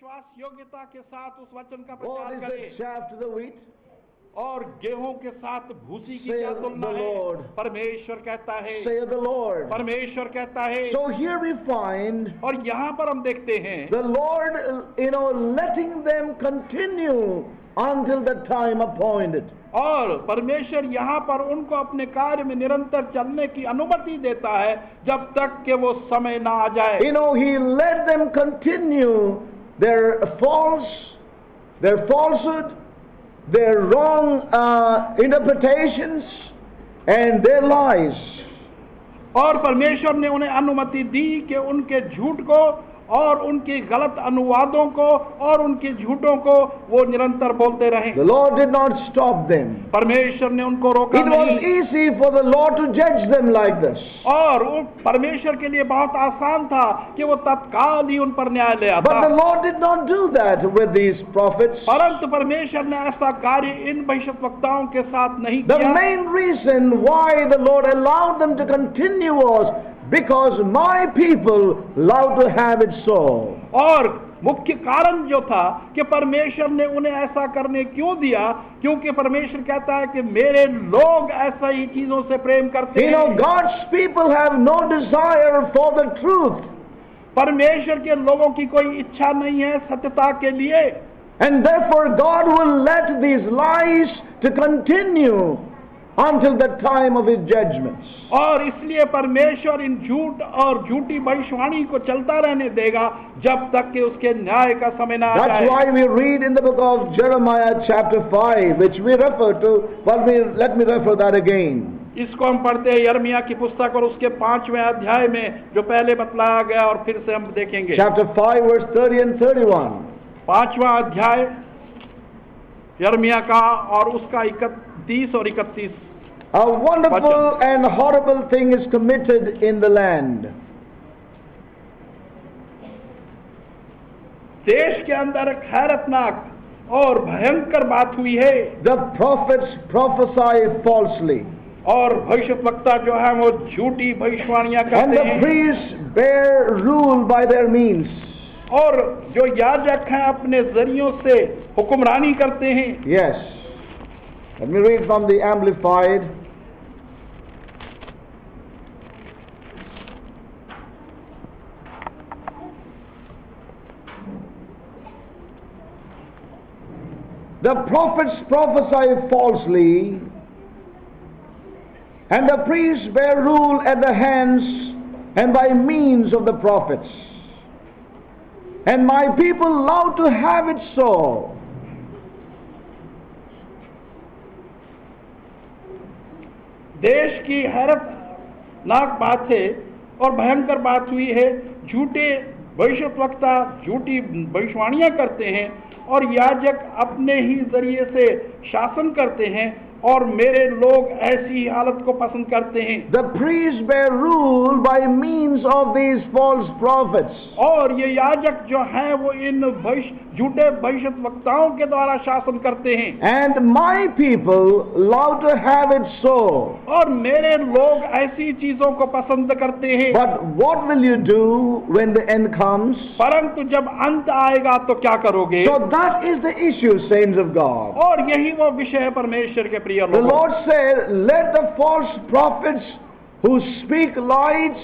विश्वास योग्यता के साथ उस वचन का What प्रचार is the करें। chaff to the wheat? और गेहूं के साथ भूसी की Saith क्या तुलना the है? Lord. परमेश्वर कहता है, Saith the Lord. परमेश्वर कहता है। So here we find और यहाँ पर हम देखते हैं the Lord, letting them continue until the time appointed. और परमेश्वर यहाँ पर उनको अपने कार्य में निरंतर चलने की अनुमति देता है जब तक कि वो समय ना आ जाए। He let them continue their falsehood, their wrong interpretations, and their lies. और परमेश्वर ने उन्हें अनुमति दी कि उनके झूठ को और उनके गलत अनुवादों को और उनके झूठों को वो निरंतर बोलते रहे। The Lord did not stop them. परमेश्वर ने उनको रोका It नहीं। was easy for the Lord to judge them like this. और परमेश्वर के लिए बहुत आसान था कि वो तत्काल ही उन पर न्याय ले आता। But the Lord did not do that with these prophets. परंतु परमेश्वर ने ऐसा कार्य इन भविष्यद्वक्ताओं के साथ नहीं The किया। main reason why the Lord allowed them to continue was because my people love to have it so. और मुख्य कारण जो था कि परमेश्वर ने उन्हें ऐसा करने क्यों दिया, क्योंकि परमेश्वर कहता है कि मेरे लोग ऐसा ही चीजों से प्रेम करते हैं। God's people have no desire for the truth. परमेश्वर के लोगों की कोई इच्छा नहीं है सत्यता के लिए। And therefore God will let these lies to continue until the time of His judgments. और इसलिए परमेश्वर इन झूठ और झूठी भविष्यवाणी को चलता रहने देगा जब तक कि उसके न्याय का समय ना आ जाए। That's why we read in the book of Jeremiah chapter 5, which we refer to. Let me refer that again. इसको हम पढ़ते हैं यिर्मयाह की पुस्तक और उसके 5वें अध्याय में जो पहले बतलाया गया और फिर से हम देखेंगे। Chapter 5 verse 30 and 31. 5वां अध्याय यिर्मयाह का और उसका 31 और 31। A wonderful and horrible thing is committed in the land. देश के अंदर एक हैरतनाक और भयंकर बात हुई है। The prophets prophesy falsely. और भविष्यद्वक्ता जो है वो झूठी भविष्यवाणियां And करते the हैं। priests bear rule by their means. और जो याजक हैं अपने जरियों से हुक्मरानी करते हैं। Yes. Let me read from the Amplified. The prophets prophesy falsely, and the priests bear rule at the hands and by means of the prophets. And my people love to have it so. देश की हैरतनाक बात है और भयंकर बात हुई है। झूठे भविष्यद्वक्ता झूठी भविष्यवाणियां करते हैं और याजक अपने ही जरिए से शासन करते हैं और मेरे लोग ऐसी हालत को पसंद करते हैं। The priests bear rule by means of these false prophets. और ये याजक जो हैं वो इन झूठे भविष्यद्वक्ताओं के द्वारा शासन करते हैं। And my people love to have it so. और मेरे लोग ऐसी चीजों को पसंद करते हैं। But what will you do when the end comes? परंतु जब अंत आएगा तो क्या करोगे? So that is the issue, saints of God. और यही वो विषय है परमेश्वर के प्रिय The लोगों। Lord said, let the false prophets who speak lies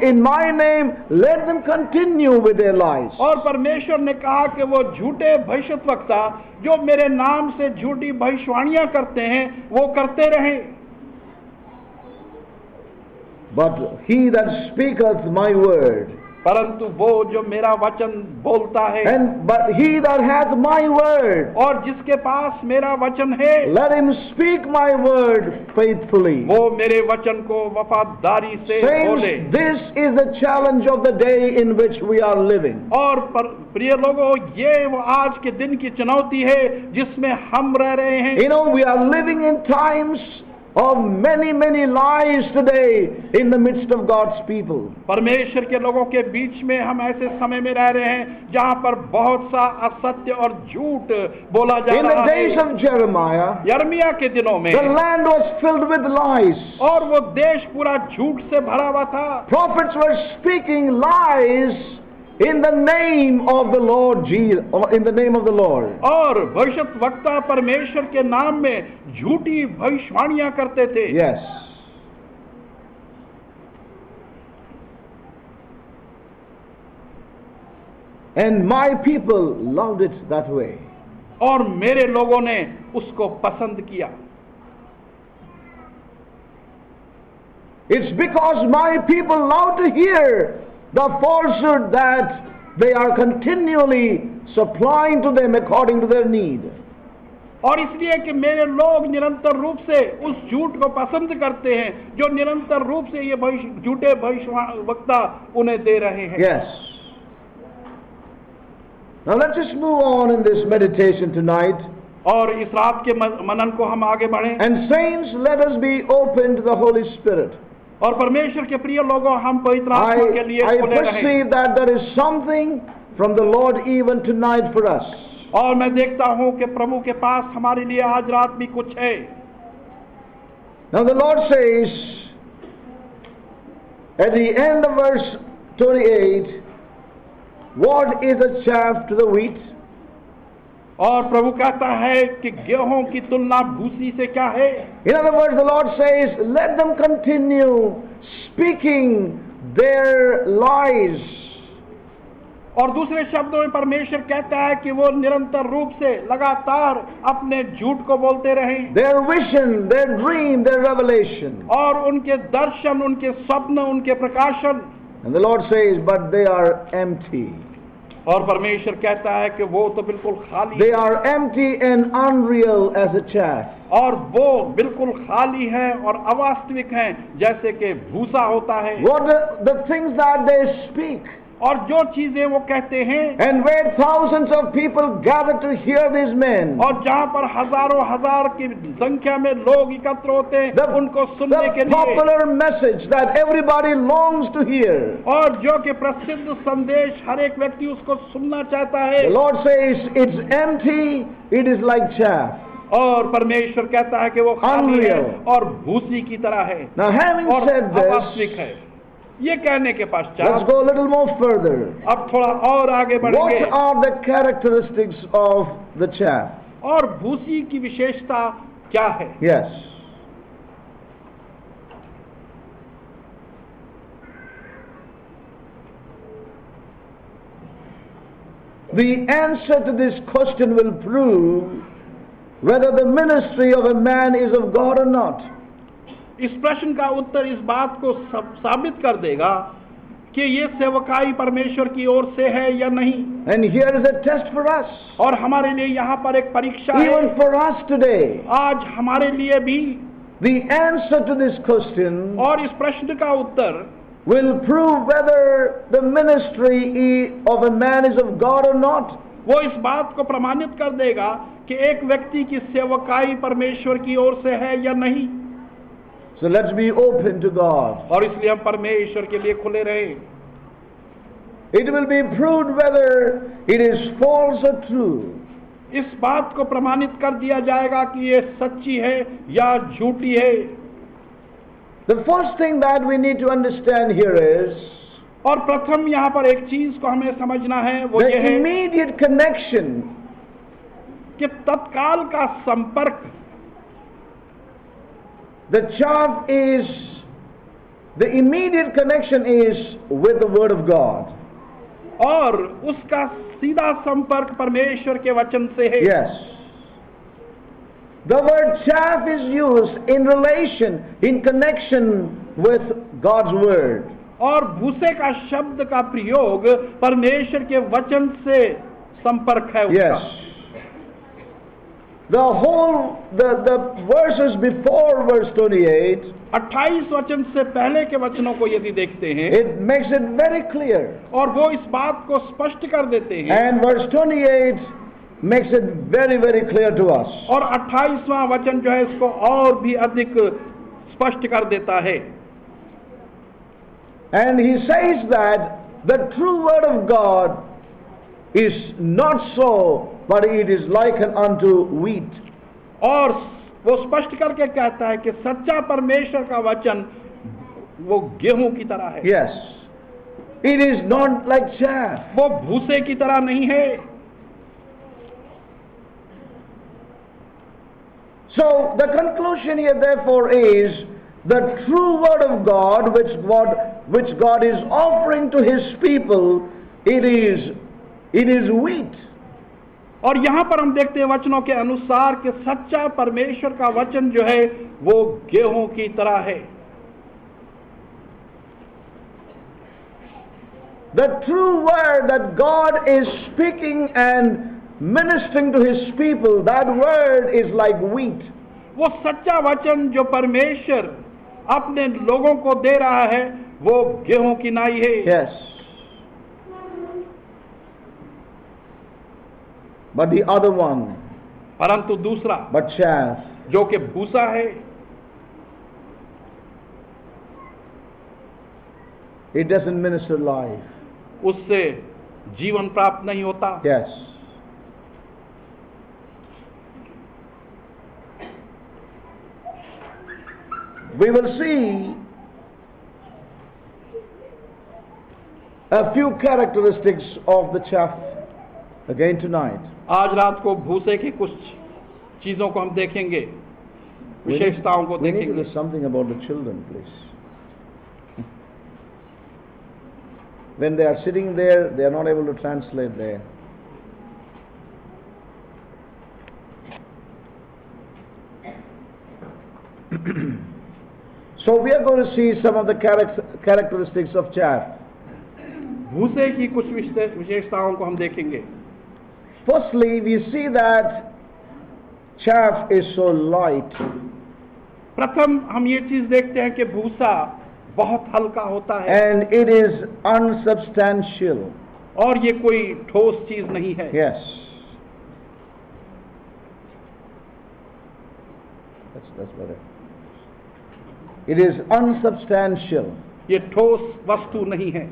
in my name, let them continue with their lies. और परमेश्वर ने कहा कि वो झूठे भविष्यद्वक्ता जो मेरे नाम से झूठी भविष्यवाणियां करते हैं वो करते रहें। But he that speaketh my word, परंतु वो जो मेरा वचन बोलता है, but he that hath my word, और जिसके पास मेरा वचन है, let him speak my word faithfully. वो मेरे वचन को वफादारी से बोले। Saints, this is the challenge of the day in which we are living. और प्रिय लोगों, ये वो आज के दिन की चुनौती है जिसमें हम रह रहे हैं। You know, we are living in times of many lies today in the midst of God's people. परमेश्वर के लोगों के बीच में हम ऐसे समय में रह रहे हैं जहां पर बहुत सा असत्य और झूठ बोला जा In रहा the days है। of Jeremiah, यिर्मयाह के दिनों में the land was filled with lies. और वो देश पूरा झूठ से भरा हुआ था। Prophets were speaking lies in the name of the Lord Jesus, or in the name of the Lord. और भविष्यद्वक्ता परमेश्वर के नाम में झूठी भविष्यवाणियां करते थे। Yes. And my people loved it that way. और मेरे लोगों ने उसको पसंद किया। It's because my people love to hear the falsehood that they are continually supplying to them according to their need. और इसलिए कि मेरे लोग निरंतर रूप से उस झूठ को पसंद करते हैं जो निरंतर रूप से ये झूठे भविष्यवक्ता उन्हें दे रहे हैं। Yes. Now let's just move on in this meditation tonight. और इस रात के मनन को हम आगे बढ़ें। And saints, let us be open to the Holy Spirit. और परमेश्वर के प्रिय लोगों, हम पवित्र आत्मा के लिए I खुले रहें। perceive that there is something from the Lord even tonight for us. और मैं देखता हूं कि प्रभु के पास हमारे लिए आज रात भी कुछ है। Now the Lord says at the end of verse 28, what is the chaff to the wheat? और प्रभु कहता है कि गेहूं की तुलना भूसी से क्या है। In other words, the Lord says, let them continue speaking their lies. और दूसरे शब्दों में परमेश्वर कहता है कि वो निरंतर रूप से लगातार अपने झूठ को बोलते रहें। Their vision, their dream, their revelation. और उनके दर्शन, उनके स्वप्न, उनके प्रकाशन। And the Lord says, but they are empty. और परमेश्वर कहता है कि वो तो बिल्कुल खाली They are empty and unreal as a chaff. और वो बिल्कुल खाली है और अवास्तविक हैं जैसे कि भूसा होता है। What the things that they speak. और जो चीजें वो कहते हैं, And where thousands of people gather to hear these men. और जहाँ पर हजारों हजार की संख्या में लोग एकत्र होते हैं उनको सुनने के The लिए, popular message that everybody longs to hear. और जो कि प्रसिद्ध संदेश हर एक व्यक्ति उसको सुनना चाहता है। The Lord says it's empty, it is like chaff. और परमेश्वर कहता है कि वो खाली है Unreal. और भूसी की तरह है Now having और said this, अवास्तविक है। ये कहने के let's पश्चात go a little more further. अब थोड़ा और आगे What बढ़ेंगे। are the characteristics of the chaff? और भूसी की विशेषता क्या है? Yes. The answer to this question will prove whether the ministry of a man is of God or not. इस प्रश्न का उत्तर इस बात को साबित कर देगा कि ये सेवकाई परमेश्वर की ओर से है या नहीं। And here is a test for us. और हमारे लिए यहाँ पर एक परीक्षा है। Even for us today, आज हमारे लिए भी the answer to this question और इस प्रश्न का उत्तर will prove whether the ministry of a man is of God or not. वो इस बात को प्रमाणित कर देगा कि एक व्यक्ति की सेवकाई परमेश्वर की ओर से है या नहीं। So let's be open to God. और इसलिए हम परमेश्वर के लिए खुले रहें। It will be proved whether it is false or true. इस बात को प्रमाणित कर दिया जाएगा कि ये सच्ची है या झूठी है। The first thing that we need to understand here is और प्रथम यहाँ पर एक चीज को हमें समझना है, वो the ये है immediate connection कि तत्काल का संपर्क, the chaff is, the immediate connection is with the Word of God. और उसका सीधा संपर्क परमेश्वर के वचन से है। Yes. The word chaff is used in relation, in connection with God's Word. और भूसे का शब्द का प्रयोग परमेश्वर के वचन से संपर्क है उसका। Yes. The verses before verse 28, 28 वचन से पहले के वचनों को यदि देखते हैं, it makes it very clear. और वो इस बात को स्पष्ट कर देते हैं। And verse 28 makes it very, very clear to us. और 28वां वचन जो है इसको और भी अधिक स्पष्ट कर देता है। And he says that the true word of God is not so, but it is likened unto wheat. और वो स्पष्ट करके कहता है कि सच्चा परमेश्वर का वचन वो गेहूं की तरह है। Yes. It is not like chaff. वो भूसे की तरह नहीं है। So the conclusion here therefore is the true word of God which God is offering to his people, it is wheat. और यहाँ पर हम देखते हैं वचनों के अनुसार कि सच्चा परमेश्वर का वचन जो है वो गेहूं की तरह है। The true word that God is speaking and ministering to his people, that word is like wheat. वो सच्चा वचन जो परमेश्वर अपने लोगों को दे रहा है वो गेहूं की नाई है। Yes. But the other one, परंतु दूसरा but chaff, जो कि भूसा है, it doesn't minister life. उससे जीवन प्राप्त नहीं होता। Yes. We will see a few characteristics of the chaff again tonight. आज रात को भूसे की कुछ चीजों को हम देखेंगे, विशेषताओं को We need to देखेंगे। do something about the children, please. When they are sitting there, they are not able to translate there. So we are going to see some of the characteristics of chaff. भूसे की कुछ विशेषताओं को हम देखेंगे। Firstly, we see that chaff is so light. प्रथम हम ये चीज देखते हैं कि भूसा बहुत हल्का होता है And it is unsubstantial. और ये कोई ठोस चीज नहीं है। Yes. That's better. It is unsubstantial. ये ठोस वस्तु नहीं है।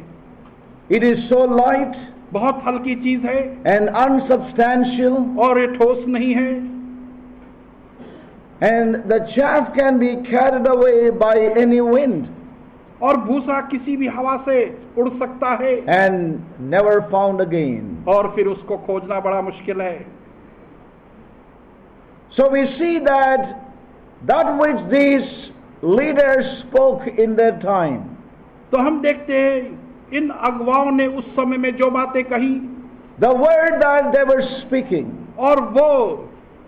It is so light बहुत हल्की चीज है and unsubstantial, और ये ठोस नहीं है। and the chaff can be carried away by any wind और भूसा किसी भी हवा से उड़ सकता है and never found again. और फिर उसको खोजना बड़ा मुश्किल है। So we see that which these leaders spoke in their time, तो हम देखते हैं इन अगुवाओं ने उस समय में जो बातें कही the word that they were speaking, और वो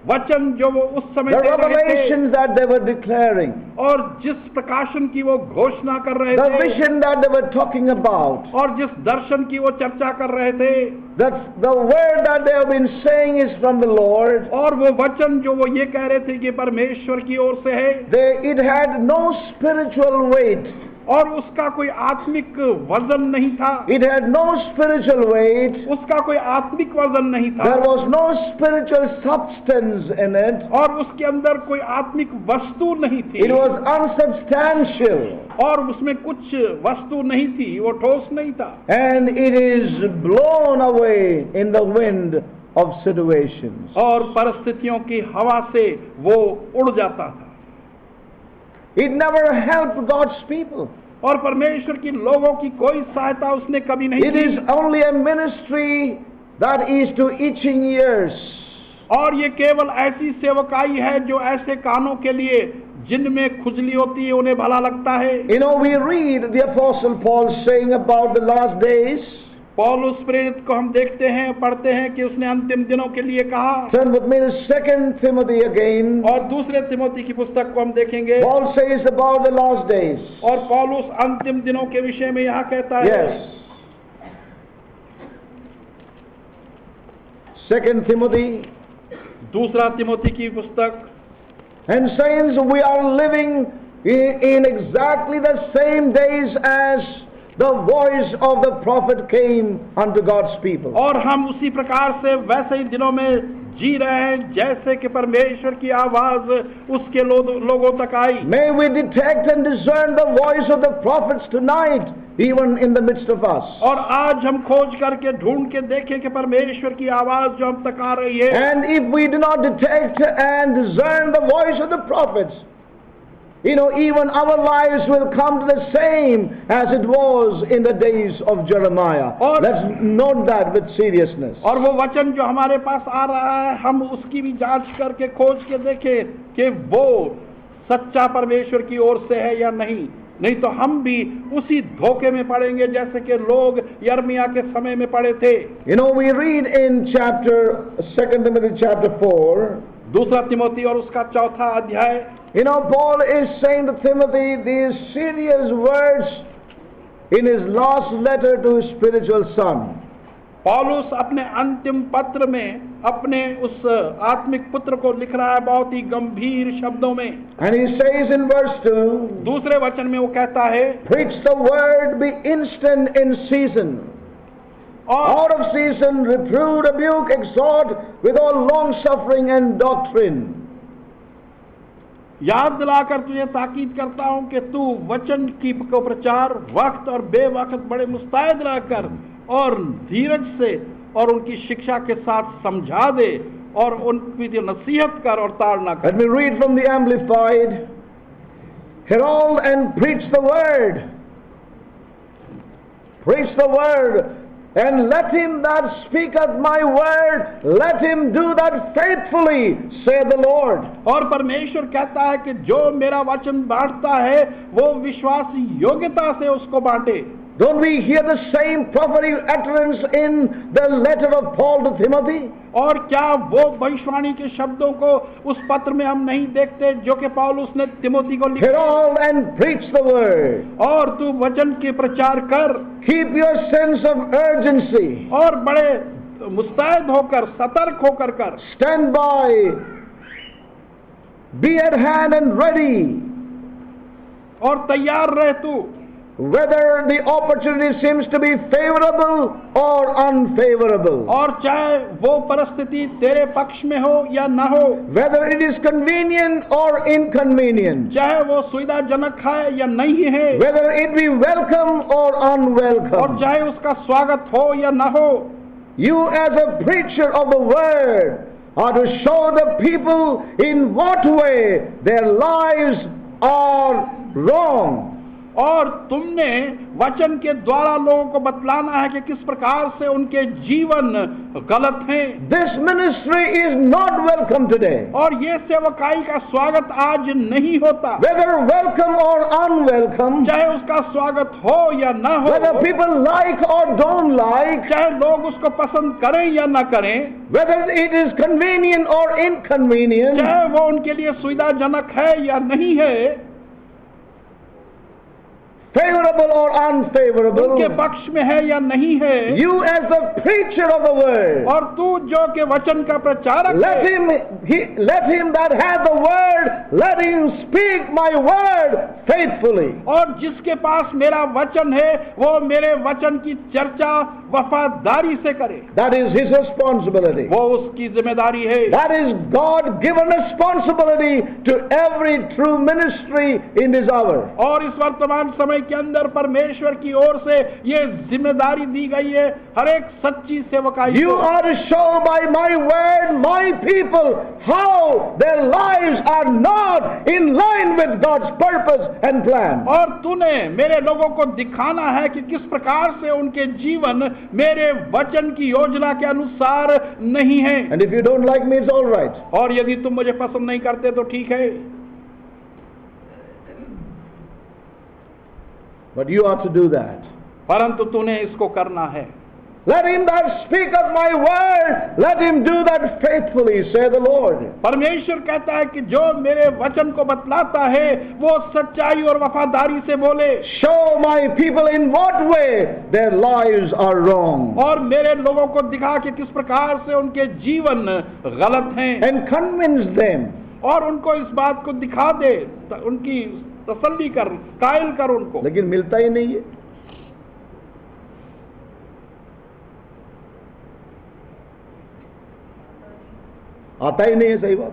वचन जो वो उस समय the दे रहे थे revelations that they were declaring, और जिस प्रकाशन की वो घोषणा कर रहे the थे vision that they were talking about, और जिस दर्शन की वो चर्चा कर रहे थे that the word that they have been saying is from the Lord, और वो वचन जो वो ये कह रहे थे कि परमेश्वर की ओर से है it had no spiritual weight. और उसका कोई आत्मिक वजन नहीं था। It had no spiritual weight. उसका कोई आत्मिक वजन नहीं था There was no spiritual substance in it. और उसके अंदर कोई आत्मिक वस्तु नहीं थी It was unsubstantial. और उसमें कुछ वस्तु नहीं थी, वो ठोस नहीं था। And it is blown away in the wind of situations. और परिस्थितियों की हवा से वो उड़ जाता था It never helped God's people. और परमेश्वर की लोगों की कोई सहायता उसने कभी नहीं It is की only a ministry that is to itching ears. और ये केवल ऐसी सेवकाई है जो ऐसे कानों के लिए जिनमें खुजली होती है उन्हें भला लगता है। You know, we read the Apostle Paul saying about the last days. पौलुस प्रेरित को हम देखते हैं, पढ़ते हैं कि उसने अंतिम दिनों के लिए कहा। Turn with me to 2 Timothy again. और दूसरे तिमोथी की पुस्तक को हम देखेंगे Paul says about the last days. और पौलुस अंतिम दिनों के विषय में यहाँ कहता है। Yes. 2 Timothy. दूसरा तिमोथी की पुस्तक। And saints, we are living in exactly the same days as the voice of the prophet came unto God's people. और हम उसी प्रकार से वैसे ही दिनों में जी रहे हैं जैसे कि परमेश्वर की आवाज उसके लोगों तक आई। May we detect and discern the voice of the prophets tonight, even in the midst of us. और आज हम खोज करके ढूंढ के देखें कि परमेश्वर की आवाज जो हम तक आ रही है। And if we do not detect and discern the voice of the prophets, You know, even our lives will come to the same as it was in the days of Jeremiah. और- Let's note that with seriousness. और वो वचन जो हमारे पास आ रहा है, हम उसकी भी जांच करके खोज के देखें कि वो सच्चा परमेश्वर की ओर से है या नहीं। नहीं तो हम भी उसी धोखे में पड़ेंगे जैसे कि लोग यर्मिया के समय में पड़े थे। You know, we read in chapter 2 Timothy chapter 4, दूसरा तिमोथी और उसका चौथा अध्याय, you know, Paul is saying to Timothy these serious words in his last letter to his spiritual son. पौलुस अपने अंतिम पत्र में अपने उस आत्मिक पुत्र को लिख रहा है बहुत ही गंभीर शब्दों में। And he says in verse 2, दूसरे वचन में वो कहता है, preach the word, be instant in season, और out of season, reprove, rebuke, exhort with all long suffering and doctrine. याद दिलाकर तुझे ताकीद करता हूं कि तू वचन की को प्रचार वक्त और बेवक्त बड़े मुस्तैद रहकर और धीरज से और उनकी शिक्षा के साथ समझा दे और उनकी नसीहत कर और ताड़ना कर। Let me read from the Amplified. Herald and preach the word. Preach the word. And let him that speaketh my word, let him do that faithfully, saith the Lord. और परमेश्वर कहता है कि जो मेरा वचन बांटता है वो विश्वास योग्यता से उसको बांटे। Don't we hear the same prophetic utterance in the letter of Paul to Timothy? और क्या वो भविष्यवाणी के शब्दों को उस पत्र में हम नहीं देखते जो कि पौलुस ने तिमोथी को लिखा? Herald and preach the word. और तू वचन के प्रचार कर Keep your sense of urgency. और बड़े मुस्तैद होकर सतर्क होकर कर। Stand by. Be at hand and ready. और तैयार रह तू, Whether the opportunity seems to be favorable or unfavorable. और चाहे वो परिस्थिति तेरे पक्ष में हो या ना हो, Whether it is convenient or inconvenient. चाहे वो सुविधाजनक है या नहीं है, Whether it be welcome or और unwelcome. चाहे उसका स्वागत हो या ना हो, You as a preacher of the word are to show the people in what way their lives are wrong. और तुमने वचन के द्वारा लोगों को बतलाना है कि किस प्रकार से उनके जीवन गलत हैं। This ministry is not welcome today. और ये सेवकाई का स्वागत आज नहीं होता, Whether welcome or unwelcome, चाहे उसका स्वागत हो या ना हो, whether people like or don't like, चाहे लोग उसको पसंद करें या ना करें, whether it is convenient or inconvenient, चाहे वो उनके लिए सुविधाजनक है या नहीं है, favorable or unfavorable, उनके पक्ष में है या नहीं है, you as the preacher of the word, और तू जो के वचन का प्रचारक let है, let him that hath the word, let him speak my word faithfully. और जिसके पास मेरा वचन है वो मेरे वचन की चर्चा वफादारी से करे। That is his responsibility. वो उसकी जिम्मेदारी है। That is God-given responsibility to every true ministry in this hour. और इस वर्तमान समय के अंदर परमेश्वर की ओर से ये जिम्मेदारी दी गई है हर एक सच्ची सेवकाई You को। are to show by my word, my people, how their lives are not in line with God's purpose and plan. और तूने मेरे लोगों को दिखाना है कि किस प्रकार से उनके जीवन मेरे वचन की योजना के अनुसार नहीं है। And if you don't like me, it's all right. और यदि तुम मुझे पसंद नहीं करते तो ठीक है, But you ought to do that. परंतु तूने इसको करना है। Let him that speaketh my word, let him do that faithfully, say the Lord. परमेश्वर कहता है कि जो मेरे वचन को बतलाता है वो सच्चाई और वफादारी से बोले। Show my people in what way their lives are wrong. और मेरे लोगों को दिखा कि किस प्रकार से उनके जीवन गलत हैं, And convince them. और उनको इस बात को दिखा दे, उनकी तसल्ली कर, कायल कर उनको। लेकिन मिलता ही नहीं है। आता ही नहीं है, सही बात।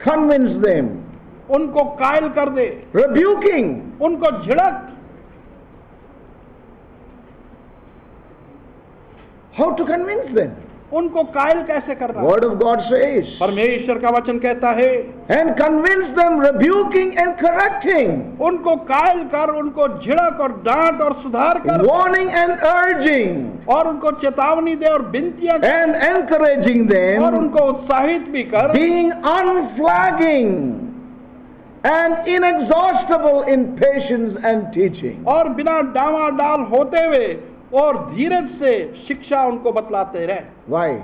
Convince them. उनको कायल कर दे, Rebuking. उनको झिड़क। How to convince them? उनको कायल कैसे करना? Word of God says. परमेश्वर का वचन कहता है, And convince them, rebuking and correcting, उनको कायल कर, उनको झिड़क और डांट और सुधार कर, warning and urging, और उनको चेतावनी दे और विनतियां कर, and encouraging और them, उनको उत्साहित भी कर, being unflagging and inexhaustible in patience and teaching. और बिना डामाडाल होते हुए और धीरज से शिक्षा उनको बतलाते रहे। Why?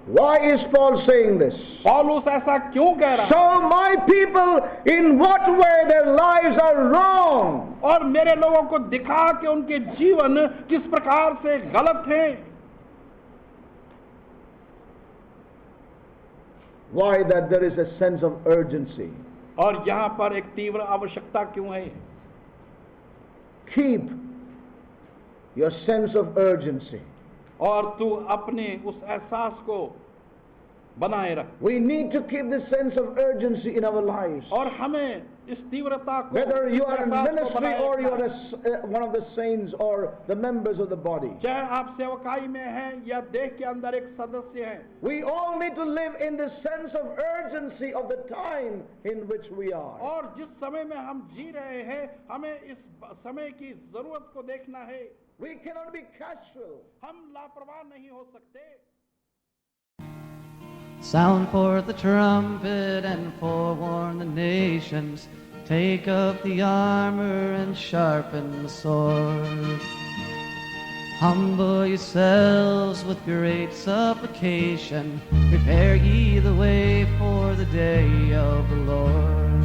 Why is Paul saying this? पौलुस ऐसा क्यों कह रहा है? Show my people in what way their lives are wrong. और मेरे लोगों को दिखा कि उनके जीवन किस प्रकार से गलत हैं। Why that there is a sense of urgency. और यहाँ पर एक तीव्र आवश्यकता क्यों है? Keep your sense of urgency. और तू अपने उस एहसास को बनाए रख। We need to keep this sense of urgency in our lives. और हमें इस तीव्रता को, Whether you are in एहसास को ministry बनाए or you रखना are one of the saints or the members of the body. चाहे आप सेवकाई में हैं या देह के अंदर एक सदस्य हैं, We all need to live in the sense of urgency of the time in which we are. और जिस समय में हम जी रहे हैं हमें इस समय की जरूरत को देखना है। We cannot be casual. हम लापरवाह नहीं हो सकते। Sound forth the trumpet and forewarn the nations. Take up the armor and sharpen the sword. Humble yourselves with great supplication. Prepare ye the way for the day of the Lord.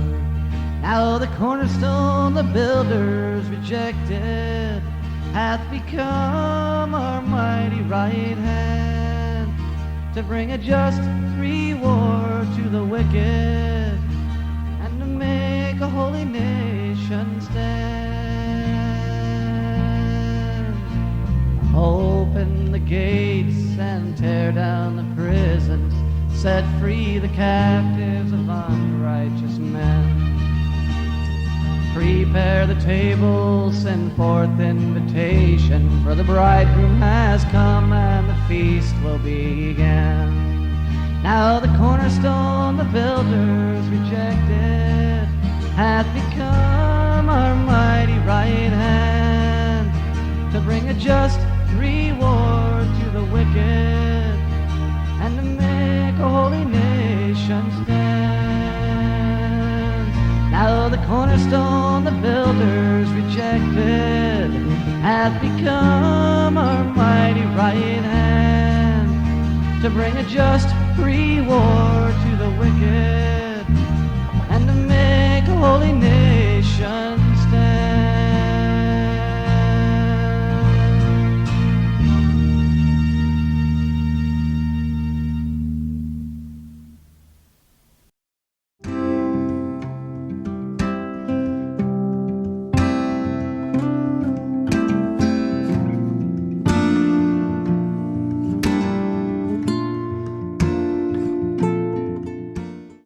Now the cornerstone the builders rejected hath become our mighty right hand, to bring a just reward to the wicked, and to make a holy nation stand. Open the gates and tear down the prisons, set free the captives of unrighteous men. Prepare the table, send forth invitation, for the bridegroom has come and the feast will begin. Now the cornerstone the builders rejected hath become our mighty right hand, to bring a just reward to the wicked, and to make a holy nation stand. Now the cornerstone the builders rejected hath become our mighty right hand, to bring a just reward to the wicked, and to make a holy nation